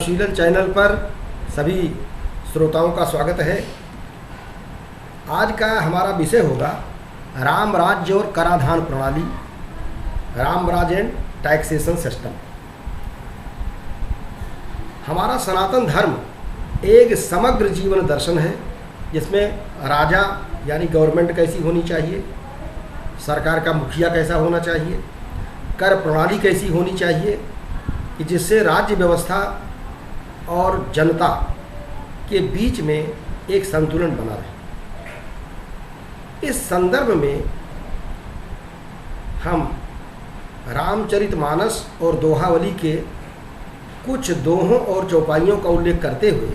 शीलन channel पर सभी श्रोताओं का स्वागत है। आज का हमारा विषय होगा राम राज्य और कराधान प्रणाली, राम राज्य एंड टैक्सेशन सिस्टम। हमारा सनातन धर्म एक समग्र जीवन दर्शन है जिसमें राजा यानी गवर्नमेंट कैसी होनी चाहिए, सरकार का मुखिया कैसा होना चाहिए, कर प्रणाली कैसी होनी चाहिए कि जिससे राज्य व्यवस्था और जनता के बीच में एक संतुलन बना रहे। इस संदर्भ में हम रामचरितमानस और दोहावली के कुछ दोहों और चौपाइयों का उल्लेख करते हुए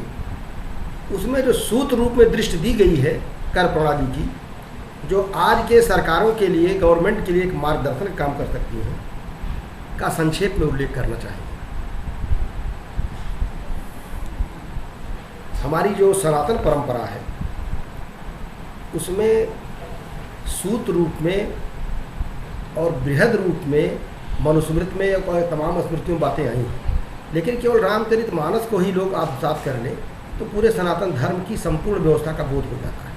उसमें जो सूत्र रूप में दृष्टि दी गई है कर प्रणाली की, जो आज के सरकारों के लिए, गवर्नमेंट के लिए एक मार्गदर्शन काम कर सकती है, का संक्षेप में उल्लेख करना चाहिए। हमारी जो सनातन परंपरा है उसमें सूत्र रूप में और बृहद रूप में मनुस्मृत में और तमाम स्मृतियों बातें आई हैं, लेकिन केवल रामचरितमानस को ही लोग आत्मसात कर लें तो पूरे सनातन धर्म की संपूर्ण व्यवस्था का बोध हो जाता है।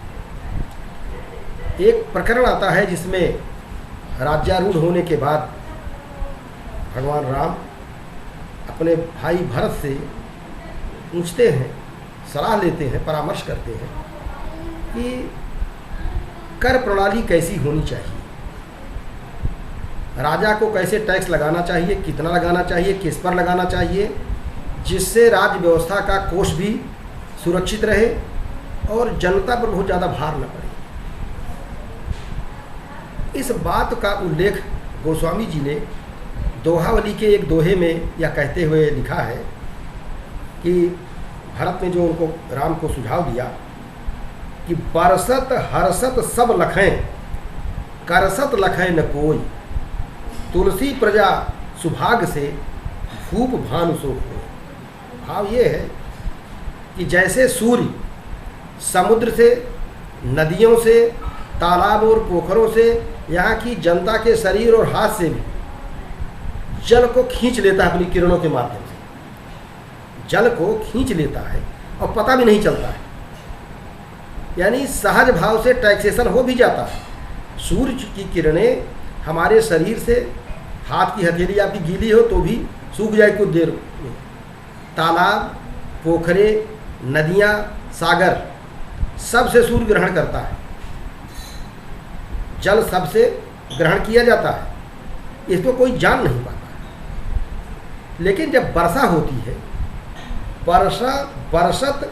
एक प्रकरण आता है जिसमें राज्यारूढ़ होने के बाद भगवान राम अपने भाई भरत से पूछते हैं, सलाह लेते हैं, परामर्श करते हैं कि कर प्रणाली कैसी होनी चाहिए, राजा को कैसे टैक्स लगाना चाहिए, कितना लगाना चाहिए, किस पर लगाना चाहिए, जिससे राज्य व्यवस्था का कोष भी सुरक्षित रहे और जनता पर बहुत ज़्यादा भार न पड़े। इस बात का उल्लेख गोस्वामी जी ने दोहावली के एक दोहे में यह कहते हुए लिखा है कि भरत ने जो उनको राम को सुझाव दिया कि बरसत हरसत सब लखें, करसत लखें न कोई, तुलसी प्रजा सुभाग से भूप भानु सो होय। भाव ये है कि जैसे सूर्य समुद्र से, नदियों से, तालाब और पोखरों से, यहाँ की जनता के शरीर और हाथ से भी जल को खींच लेता है अपनी किरणों के माध्यम से, जल को खींच लेता है और पता भी नहीं चलता है, यानी सहज भाव से टैक्सेशन हो भी जाता है। सूर्य की किरणें हमारे शरीर से, हाथ की हथेली आपकी गीली हो तो भी सूख जाए कुछ देर में, तालाब, पोखरे, नदियाँ, सागर सबसे सूर्य ग्रहण करता है, जल सबसे ग्रहण किया जाता है, इसको कोई जान नहीं पाता। लेकिन जब वर्षा होती है, वर्षा बरसत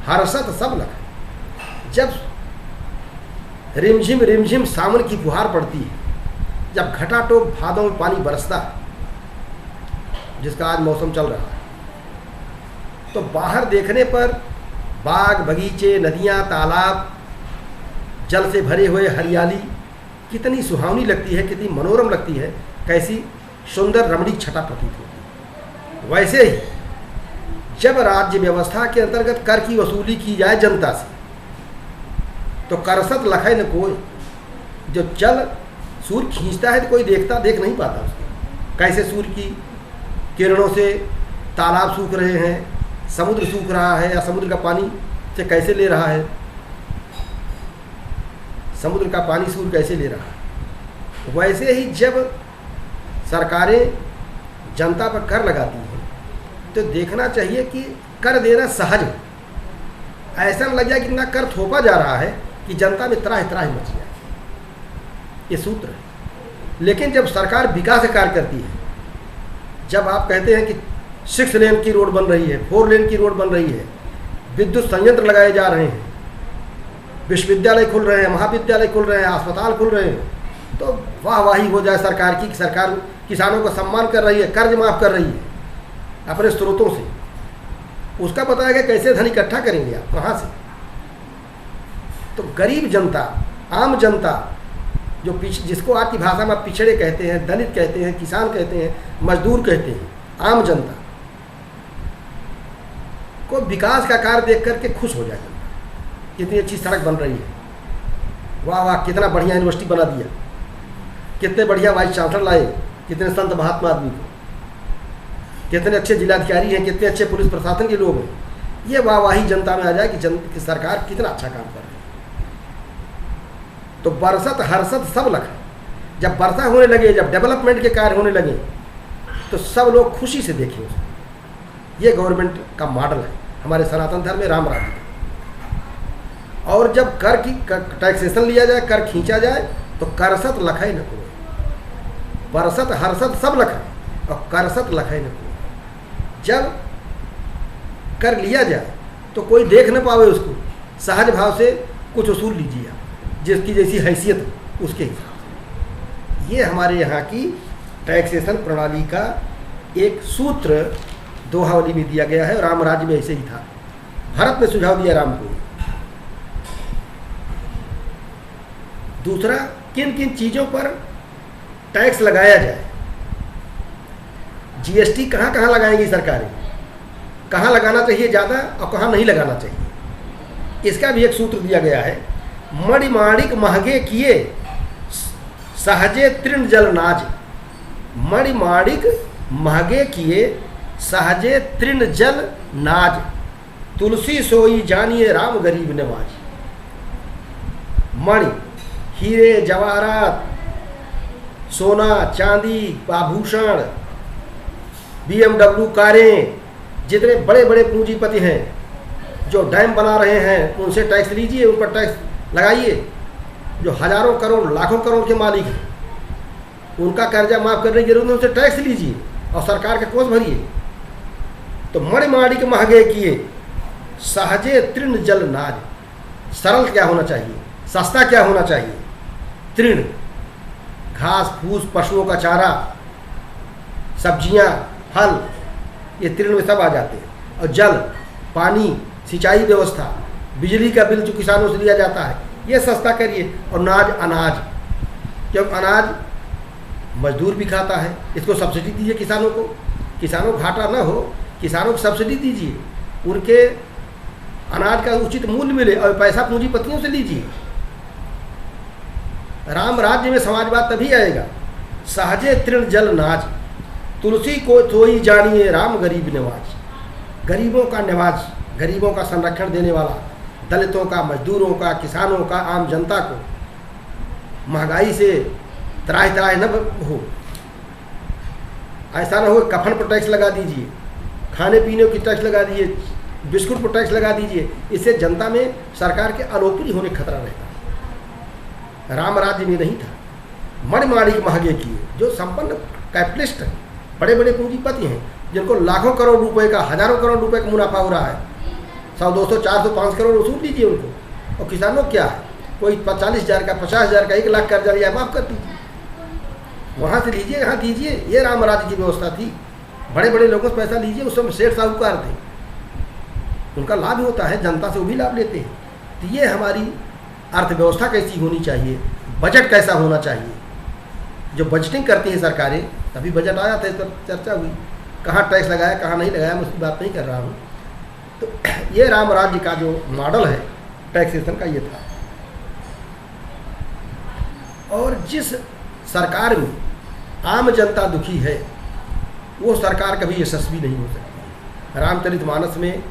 हर्षत सब लगे, जब रिमझिम सावन की फुहार पड़ती है, जब घटाटोप भादों में पानी बरसता है, जिसका आज मौसम चल रहा है, तो बाहर देखने पर बाग, बगीचे, नदियाँ, तालाब, जल से भरे हुए हरियाली कितनी सुहावनी लगती है, कितनी मनोरम लगती है, कैसी सुंदर रमणीक छटा प्रतीत होती है। वैसे ही जब राज्य व्यवस्था के अंतर्गत कर की वसूली की जाए जनता से, तो करसत लखे न कोई, जो जल सूर्य खींचता है तो कोई देख नहीं पाता उसको, कैसे सूर्य की किरणों से तालाब सूख रहे हैं, समुद्र सूख रहा है, या समुद्र का पानी से कैसे ले रहा है, समुद्र का पानी सूर्य कैसे ले रहा है। वैसे ही जब सरकारें जनता पर कर लगाती हैं तो देखना चाहिए कि कर देना सहज हो, ऐसा न लग जाए कि इतना कर थोपा जा रहा है कि जनता में त्राहि मच जाए, ये सूत्र है। लेकिन जब सरकार विकास का कार्य करती है, जब आप कहते हैं कि 6 लेन की रोड बन रही है, 4 लेन की रोड बन रही है, विद्युत संयंत्र लगाए जा रहे हैं, विश्वविद्यालय खुल रहे हैं, महाविद्यालय खुल रहे हैं, अस्पताल खुल रहे हैं, तो वाहवाही हो जाए सरकार की कि सरकार किसानों का सम्मान कर रही है, कर्ज माफ़ कर रही है अपने स्रोतों से। उसका पता है कि कैसे धन इकट्ठा करेंगे आप, कहाँ से। तो गरीब जनता, आम जनता, जो जिसको आज की भाषा में पिछड़े कहते हैं, दलित कहते हैं, किसान कहते हैं, मजदूर कहते हैं, आम जनता को विकास का कार्य देख करके खुश हो जाए। कितनी अच्छी सड़क बन रही है, वाह वाह, कितना बढ़िया यूनिवर्सिटी बना दिया, कितने बढ़िया वाइस चांसलर लाए, कितने संत महात्मा आदमी को, कितने अच्छे जिलाधिकारी हैं, कितने अच्छे पुलिस प्रशासन के लोग हैं, ये वाहवाही जनता में आ जाए कि सरकार कितना अच्छा काम कर रही है। तो बरसत हर्षत सब लख, जब वर्षा होने लगे, जब डेवलपमेंट के कार्य होने लगे, तो सब लोग खुशी से देखें उसको। ये गवर्नमेंट का मॉडल है हमारे सनातन धर्म में, राम राज्य का। और जब कर की टैक्सेशन लिया जाए, कर खींचा जाए, तो करसत लखाई न को, बरसत हर्षत सब लख और करसत लखाई न को। जब कर लिया जाए तो कोई देख न पावे उसको, सहज भाव से कुछ वसूल लीजिए आप, जिसकी जैसी हैसियत हो उसके हिसाब से। ये हमारे यहाँ की टैक्सेशन प्रणाली का एक सूत्र दोहावली में दिया गया है, और राम राज्य में ऐसे ही था। भरत ने सुझाव दिया राम को। दूसरा, किन किन चीज़ों पर टैक्स लगाया जाए। जीएसटी कहाँ कहाँ लगाएंगी सरकारें, कहाँ लगाना चाहिए ज़्यादा और कहाँ नहीं लगाना चाहिए, इसका भी एक सूत्र दिया गया है। मणिमाणिक महगे किए सहजे तृण जल नाज। मणिमाणिक महगे किए सहजे तृण जल नाज। तुलसी सोई जानिए राम गरीब नवाज। मणि, हीरे जवाहरात, सोना चांदी आभूषण, BMW कारें, जितने बड़े बड़े पूंजीपति हैं जो डैम बना रहे हैं, उनसे टैक्स लीजिए, उन पर टैक्स लगाइए। जो हजारों करोड़ लाखों करोड़ के मालिक हैं, उनका कर्जा माफ करने की जरूरत है, उनसे टैक्स लीजिए और सरकार के कोष भरिए। तो मणिमाणिक महगे किए सहजे तृण जल नाज। सरल क्या होना चाहिए, सस्ता क्या होना चाहिए? तृण, घास फूस, पशुओं का चारा, सब्जियां, फल, ये तृण में सब आ जाते हैं। और जल, पानी, सिंचाई व्यवस्था, बिजली का बिल जो किसानों से लिया जाता है, ये सस्ता करिए। और नाज, अनाज, जब अनाज मजदूर भी खाता है, इसको सब्सिडी दीजिए किसानों को, किसानों को घाटा ना हो, किसानों को सब्सिडी दीजिए, उनके अनाज का उचित मूल्य मिले और पैसा पूंजीपतियों से लीजिए। राम राज्य में समाजवाद तभी आएगा। सहजे तृण जल नाज, तुलसी को सोई जानिए राम गरीब निवाज। गरीबों का निवाज, गरीबों का संरक्षण देने वाला, दलितों का, मजदूरों का, किसानों का, आम जनता को महंगाई से त्राही त्राही न हो। ऐसा ना हो कफन पर टैक्स लगा दीजिए, खाने पीने की टैक्स लगा दीजिए, बिस्कुट पर टैक्स लगा दीजिए, इससे जनता में सरकार के अलोपरी होने का खतरा रहता है। राम राज्य में नहीं था। मणिमाणिक महगे किए, जो संपन्न कैपिटलिस्ट हैं, बड़े बड़े पूंजीपति हैं, जिनको लाखों करोड़ रुपए का, हजारों करोड़ रुपए का मुनाफा हो रहा है, 100, 200, 400, 5 करोड़ वसूल दीजिए उनको। और किसानों क्या है, कोई 40,000 का, 50,000 का, 1 लाख कर्जा लिया, माफ कर दीजिए, वहाँ से लीजिए, यहाँ दीजिए। ये राम राज्य की व्यवस्था थी। बड़े बड़े लोगों से पैसा लीजिए, उस समय सेठ साहूकार थे, उनका लाभ होता है, जनता से वो भी लाभ लेते हैं। तो ये हमारी अर्थव्यवस्था कैसी होनी चाहिए, बजट कैसा होना चाहिए। जो बजटिंग करती हैं सरकारें, तभी बजट आया था, इस पर चर्चा हुई, कहाँ टैक्स लगाया, कहाँ नहीं लगाया, मैं उसकी बात नहीं कर रहा हूँ। तो ये राम राज्य का जो मॉडल है टैक्सेशन का, ये था। और जिस सरकार में आम जनता दुखी है, वो सरकार कभी यशस्वी नहीं हो सकती। रामचरितमानस में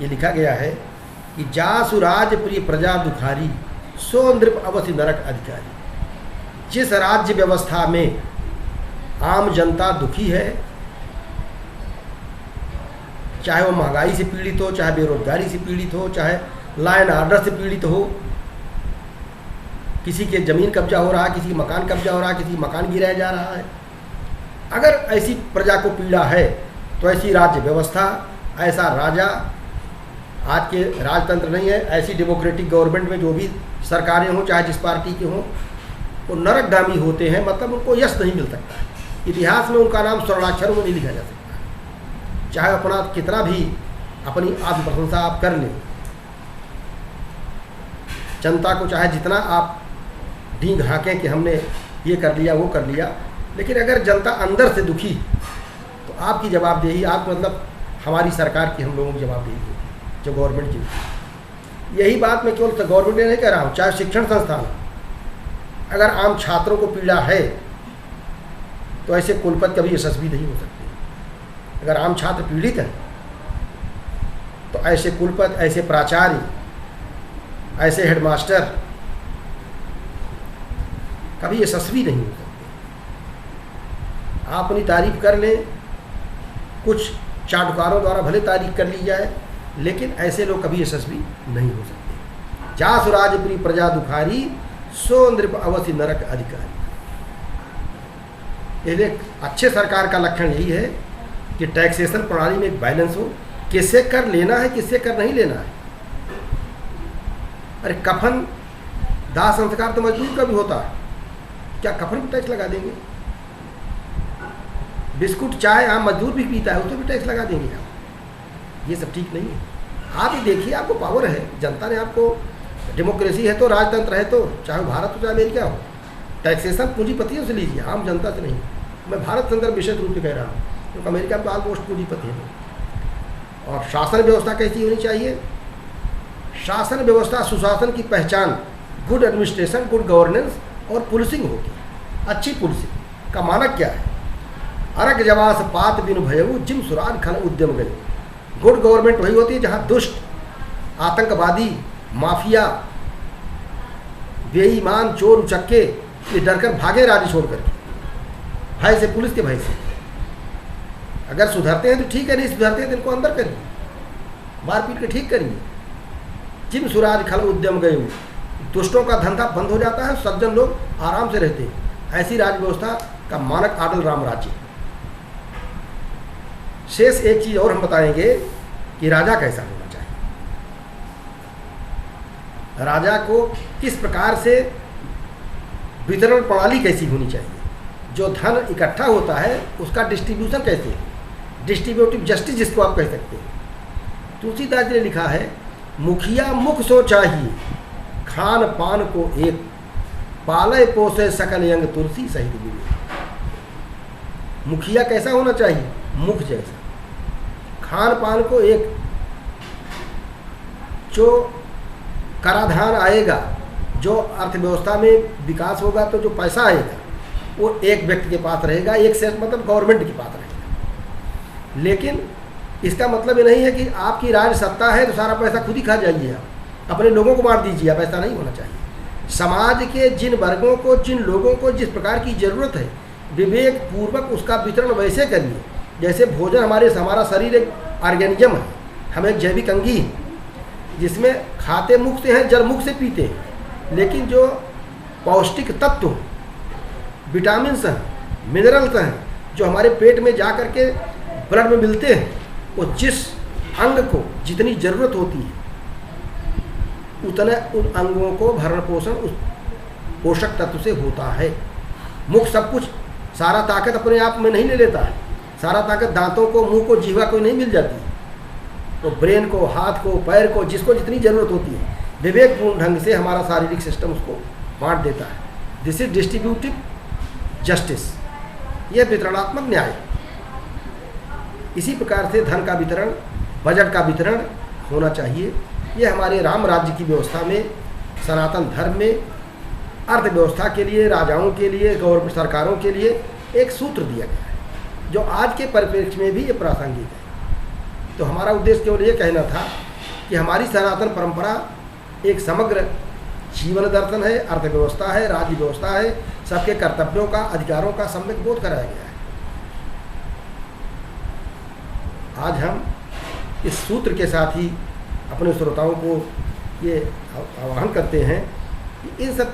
ये लिखा गया है कि जासु राज प्रिय प्रजा दुखारी, सो नृप अवधि नरक अधिकारी। जिस राज्य व्यवस्था में आम जनता दुखी है, चाहे वो महंगाई से पीड़ित हो, चाहे बेरोजगारी से पीड़ित हो, चाहे लॉ एंड ऑर्डर से पीड़ित हो, किसी के ज़मीन कब्जा हो रहा है, किसी मकान कब्जा हो रहा है, किसी मकान गिराया जा रहा है, अगर ऐसी प्रजा को पीड़ा है, तो ऐसी राज्य व्यवस्था, ऐसा राजा, आज के राजतंत्र नहीं है, ऐसी डेमोक्रेटिक गवर्नमेंट में जो भी सरकारें हों, चाहे जिस पार्टी के हों, वो नरकगामी होते हैं, मतलब उनको यश नहीं मिल सकता है। इतिहास में उनका नाम स्वर्णाक्षरों में नहीं लिखा जा सकता, चाहे अपना कितना भी अपनी आत्मप्रशंसा आप कर लें, जनता को चाहे जितना आप ढींग हाँकें कि हमने ये कर लिया, वो कर लिया, लेकिन अगर जनता अंदर से दुखी, तो आपकी जवाबदेही, आप मतलब हमारी सरकार की, हम लोगों की जवाबदेही होगी, जो गवर्नमेंट की। यही बात मैं केवल गवर्नमेंट ने नहीं कह रहा हूँ, चाहे शिक्षण संस्थान, अगर आम छात्रों को पीड़ा है, तो ऐसे कुलपति कभी यशस्वी नहीं हो सकते। अगर आम छात्र पीड़ित हैं तो ऐसे कुलपति, ऐसे प्राचार्य, ऐसे हेडमास्टर कभी यशस्वी नहीं हो सकते। आप अपनी तारीफ कर लें, कुछ चाटुकारों द्वारा भले तारीफ कर ली जाए, लेकिन ऐसे लोग कभी यशस्वी नहीं हो सकते। जासु राजपुरी प्रजा दुखारी, सो नृप अवश्य नरक अधिकारी। एक अच्छे सरकार का लक्षण यही है कि टैक्सेशन प्रणाली में एक बैलेंस हो, किससे कर लेना है, किससे कर नहीं लेना है। अरे कफन दाह संस्कार तो मजदूर का भी होता है, क्या कफन पर टैक्स लगा देंगे? बिस्कुट चाय आम मजदूर भी पीता है, उस पर भी टैक्स लगा देंगे आप? ये सब ठीक नहीं है। आप ही देखिए, आपको पावर है, जनता ने आपको, डेमोक्रेसी है तो, राजतंत्र है तो, चाहे भारत हो चाहे अमेरिका हो, टैक्सेशन पूंजीपतियों से लीजिए, आम जनता से नहीं। मैं भारत संदर्भ विशेष रूप से कह रहा हूँ, क्योंकि अमेरिका में तो ऑलमोस्ट पूंजीपति है। और शासन व्यवस्था कैसी होनी चाहिए? शासन व्यवस्था सुशासन की पहचान गुड एडमिनिस्ट्रेशन, गुड गवर्नेंस और पुलिसिंग होगी। अच्छी पुलिसिंग का मानक क्या है? अरग जवास पात बिन भयऊ, जिम सुराज खल उद्यम गए। गुड गवर्नमेंट वही होती है जहाँ दुष्ट, आतंकवादी, माफिया, बेईमान, चोर उचक्के ये डरकर भागे राज्य छोड़ करके, भय से, पुलिस के भय से। अगर सुधरते हैं तो ठीक है, नहीं सुधरते हैं तो इनको अंदर करिए, मार पीट के ठीक करिए। जिम सुराज खल उद्यम गए, दुष्टों का धंधा बंद हो जाता है, सज्जन लोग आराम से रहते हैं। ऐसी राज्य व्यवस्था का मानक आडल राम राज्य। शेष एक चीज और हम बताएंगे कि राजा कैसा होना चाहिए, राजा को किस प्रकार से वितरण प्रणाली कैसी होनी चाहिए, जो धन इकट्ठा होता है उसका डिस्ट्रीब्यूशन कैसे है, डिस्ट्रीब्यूटिव जस्टिस जिसको आप कह सकते हैं। तुलसीदास जी ने लिखा है, मुखिया मुख सो चाहिए, खान पान को एक, पालय पोसे सकल यंग तुलसी सहित विवेक। मुखिया कैसा होना चाहिए? मुख जैसा। खान पान को एक, जो कराधान आएगा, जो अर्थव्यवस्था में विकास होगा तो जो पैसा आएगा वो एक व्यक्ति के पास रहेगा, एक से मतलब गवर्नमेंट के पास रहेगा। लेकिन इसका मतलब ये नहीं है कि आपकी राज सत्ता है तो सारा पैसा खुद ही खा जाइए, आप अपने लोगों को मार दीजिए, आप ऐसा नहीं होना चाहिए। समाज के जिन वर्गों को, जिन लोगों को जिस प्रकार की ज़रूरत है, विवेक पूर्वक उसका वितरण वैसे करिए जैसे भोजन हमारा शरीर एक ऑर्गेनिज्म है, हम एक जैविक अंगी है जिसमें खाते मुख से हैं, जल मुख से पीते हैं। लेकिन जो पौष्टिक तत्व, विटामिन्स हैं, मिनरल्स हैं, जो हमारे पेट में जा कर के ब्लड में मिलते हैं, वो जिस अंग को जितनी ज़रूरत होती है उतने उन अंगों को भरण पोषण उस पोषक तत्व से होता है। मुख सब कुछ, सारा ताकत अपने आप में नहीं ले लेता है, सारा ताकत दांतों को, मुंह को, जीवा को नहीं मिल जाती है। तो ब्रेन को, हाथ को, पैर को, जिसको जितनी ज़रूरत होती है, विवेकपूर्ण ढंग से हमारा शारीरिक सिस्टम उसको बांट देता है। दिस इज डिस्ट्रीब्यूटिव जस्टिस, यह वितरणात्मक न्याय। इसी प्रकार से धन का वितरण, बजट का वितरण होना चाहिए। ये हमारे राम राज्य की व्यवस्था में, सनातन धर्म में, अर्थव्यवस्था के लिए, राजाओं के लिए, गवर्नमेंट सरकारों के लिए एक सूत्र दिया गया है, जो आज के परिप्रेक्ष्य में भी ये प्रासंगिक है। तो हमारा उद्देश्य केवल ये कहना था कि हमारी सनातन परंपरा एक समग्र जीवन दर्शन है, अर्थव्यवस्था है, राज्य व्यवस्था है, सबके कर्तव्यों का, अधिकारों का सम्यक बोध कराया गया है। आज हम इस सूत्र के साथ ही अपने श्रोताओं को ये आह्वान करते हैं कि इन सब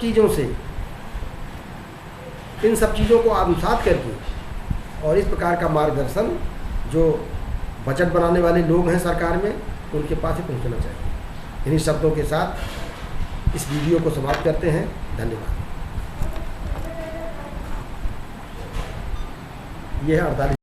चीज़ों को आत्मसात करके और इस प्रकार का मार्गदर्शन जो बजट बनाने वाले लोग हैं सरकार में, उनके पास ही पहुंचना चाहिए। इन्हीं शब्दों के साथ इस वीडियो को समाप्त करते हैं। धन्यवाद। यह है 48